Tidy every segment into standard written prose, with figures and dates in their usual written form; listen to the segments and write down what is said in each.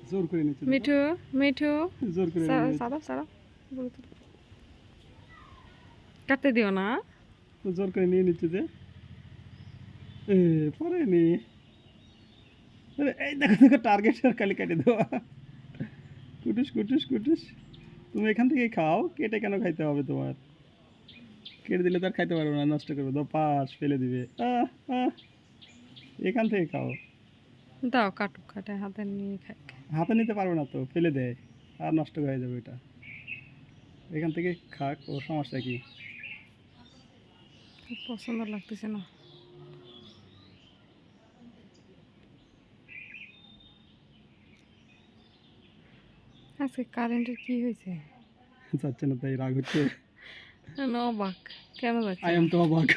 জোর করে নিচ্ছে মিঠু মিঠু জোর করে সারা সারা কাটতে দিও না। জোর করে নিয়ে নিচ্ছে যে পরেনি। এই দেখো দেখো টার্গেট খালি কেটে দেওয়া। কুটুস কুটুস কুটুস। তুমি এখান থেকেই খাও, কেটে কেন খাইতে হবে তোমার? কেটে দিলে তো আর খাইতে পারবে না, নষ্ট করবে, দাও পাশ ফেলে দিবে। এখান থেকে খাও। দাও কাটুক, কাটে হাতে নিয়ে খাক। হাতে নিতে পারবে না তো, ফেলে দেয় আর নষ্ট হয়ে যাবে এটা। এখান থেকে খাক, ওর সমস্যা কি? পছন্দ লাগতেছে না। আজকে কারেন্টের কি হয়েছে? যাচ্ছে না তাই রাগ হচ্ছে। অবাক কেন যাচ্ছে আই না? এম তো অবাক।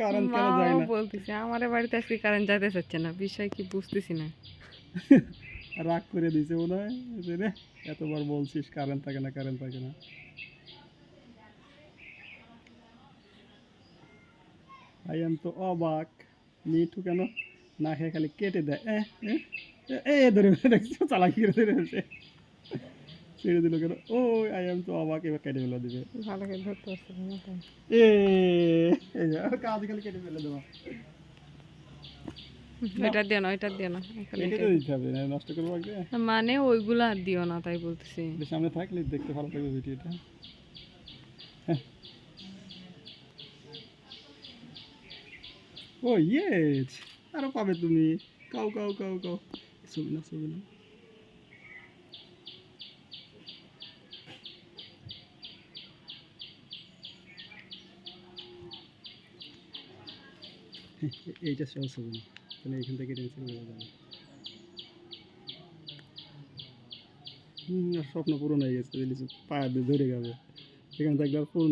কারেন্ট কেন যায় মাও না? বলতেছে আমাদের বাড়িতে আজকে কারেন্ট যাইতে চাচ্ছে না, বিষয় কি বুঝতেছি না। রাগ করে দিয়েছে মনে হয় যে রে এতবার বলছিস কারেন্ট থাকে না কারেন্ট থাকে না। আই এম তো অবাক। মিঠু কেন না খেয়ে খালি কেটে দেয়। ধরে দেখছো চালাকি করে ধরে ফেলছে। ছেড়ে দিল কেন? ও আই এম তো অবাক, এবার কেটে ফেলে দিবে। ভালো করে ধরতে পারছি না তাই। এ এই যে কাজ খালি কেটে ফেলে দেওয়া। ওইটা দিও না, ওইটা দিও না, খালি কেটে তো এটাই দিতে হবে, না নষ্ট করবো আগে। দিও। মানে ওইগুলা আর দিও না তাই বলতেছি। সামনে থাকলে দেখতে ভালো লাগবে ভিডিওটা। ও ইয়েস, আরো পাবে তুমি। Cow cow cow cow. ছবি না ছবি না। এইটা সহ ছবি না, তাহলে এখান থেকে টেনশন হয়ে যাবে। স্বপ্ন পূরণ হয়ে গেছে, লিচু পায়ে ধরে যাবে। এখানে থাকলে আর পূর্ণ